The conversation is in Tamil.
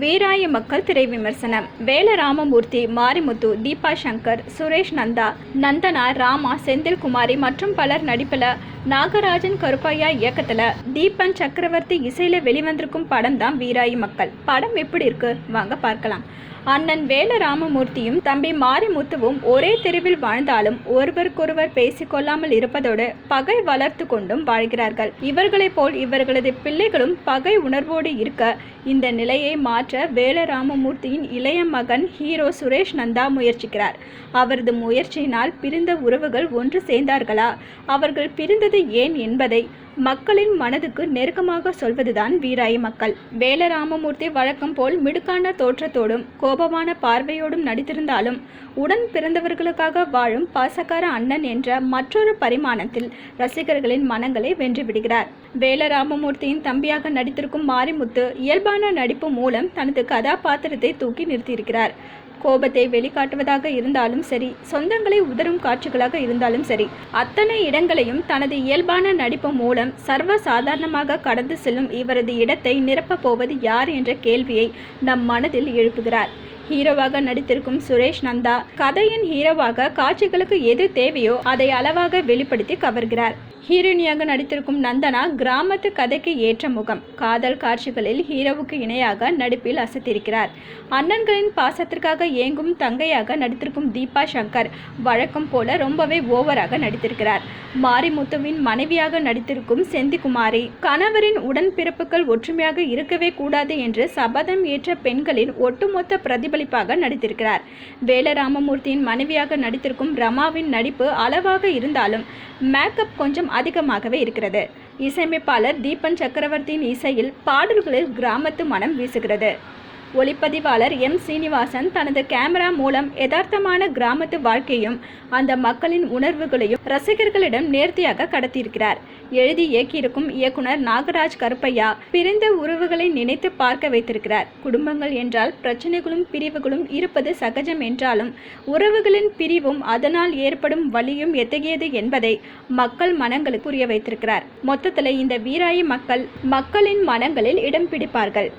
வீராய மக்கள் திரை விமர்சனம். வேல ராமமூர்த்தி, மாரிமுத்து, தீபா சங்கர், சுரேஷ் நந்தா, நந்தனா, ராமா, செந்தில்குமாரி மற்றும் பலர் நடிப்பில் நாகராஜன் கருப்பையா இயக்கத்தில் தீபன் சக்கரவர்த்தி இசையில் வெளிவந்திருக்கும் படம் தான் வீராய மக்கள். படம் எப்படி இருக்கு வாங்க பார்க்கலாம். அண்ணன் வேல ராமமூர்த்தியும் தம்பி மாரிமுத்துவும் ஒரே தெருவில் வாழ்ந்தாலும் ஒருவருக்கொருவர் பேசிக்கொள்ளாமல் இருப்பதோடு பகை வளர்த்து கொண்டும் வாழ்கிறார்கள். இவர்களைப் போல் இவர்களது பிள்ளைகளும் பகை உணர்வோடு இருக்க இந்த நிலையை மாற்ற வேல ராமமூர்த்தியின் இளைய மகன் ஹீரோ சுரேஷ் நந்தா முயற்சிக்கிறார். அவரது முயற்சியினால் பிரிந்த உறவுகள் ஒன்று சேர்ந்தார்களா, அவர்கள் பிரிந்தது ஏன் என்பதை மக்களின் மனதுக்கு நெருக்கமாக சொல்வதுதான் வீராய மக்கள். வேல ராமமூர்த்தி வழக்கம் போல் மிடுக்கான தோற்றத்தோடும் கோபமான பார்வையோடும் நடித்திருந்தாலும் உடன் பிறந்தவர்களுக்காக வாழும் பாசக்கார அண்ணன் என்ற மற்றொரு பரிமாணத்தில் ரசிகர்களின் மனங்களை வென்றுவிடுகிறார். வேல ராமமூர்த்தியின் தம்பியாக நடித்திருக்கும் மாரிமுத்து இயல்பான நடிப்பு மூலம் தனது கதாபாத்திரத்தை தூக்கி நிறுத்தியிருக்கிறார். கோபத்தை வெளிக்காட்டுவதாக இருந்தாலும் சரி, சொந்தங்களை உதரும் காட்சிகளாக இருந்தாலும் சரி, அத்தனை இடங்களையும் தனது இயல்பான நடிப்பு மூலம் சர்வ சாதாரணமாக கடந்து செல்லும் இவரது இடத்தை நிரப்பப் போவது யார் என்ற கேள்வியை நம் மனதில் எழுப்புகிறார். ஹீரோவாக நடித்திருக்கும் சுரேஷ் நந்தா கதையின் ஹீரோவாக காட்சிகளுக்கு எது தேவையோ அதை அளவாக வெளிப்படுத்தி கவர்கிறார். ஹீரோயினியாக நடித்திருக்கும் நந்தனா கிராமத்து கதைக்கு ஏற்ற முகம். காதல் காட்சிகளில் ஹீரோவுக்கு இணையாக நடிப்பில் அசத்திருக்கிறார். அண்ணன்களின் பாசத்திற்காக ஏங்கும் தங்கையாக நடித்திருக்கும் தீபா சங்கர் வழக்கம் போல ரொம்பவே ஓவராக நடித்திருக்கிறார். மாரிமுத்துவின் மனைவியாக நடித்திருக்கும் செந்தில்குமாரி கணவரின் உடன்பிறப்புகள் ஒற்றுமையாக இருக்கவே கூடாது என்று சபதம் ஏற்ற பெண்களின் ஒட்டுமொத்த பிரதிபலிப்பாக நடித்திருக்கிறார். வேல ராமமூர்த்தியின் மனைவியாக நடித்திருக்கும் ரமாவின் நடிப்பு அளவாக இருந்தாலும் மேக்கப் கொஞ்சம் அதிகமாகவே இருக்கிறது. இசையமைப்பாளர் தீபன் சக்கரவர்த்தியின் இசையில் பாடல்களில் கிராமத்து மனம் வீசுகிறது. ஒளிப்பதிவாளர் எம் சீனிவாசன் தனது கேமரா மூலம் யதார்த்தமான கிராமத்து வாழ்க்கையும் அந்த மக்களின் உணர்வுகளையும் ரசிகர்களிடம் நேர்த்தியாக கடத்தியிருக்கிறார். எழுதி இயக்கியிருக்கும் இயக்குனர் நாகராஜ் கருப்பையா பிரிந்த உறவுகளை நினைத்து பார்க்க வைத்திருக்கிறார். குடும்பங்கள் என்றால் பிரச்சனைகளும் பிரிவுகளும் இருப்பது சகஜம் என்றாலும் உறவுகளின் பிரிவும் அதனால் ஏற்படும் வலியும் எத்தகையது என்பதை மக்கள் மனங்களுக்கு புரிய வைத்திருக்கிறார். மொத்தத்தில் இந்த வீராய மக்களின் மனங்களில் இடம் பிடிப்பார்கள்.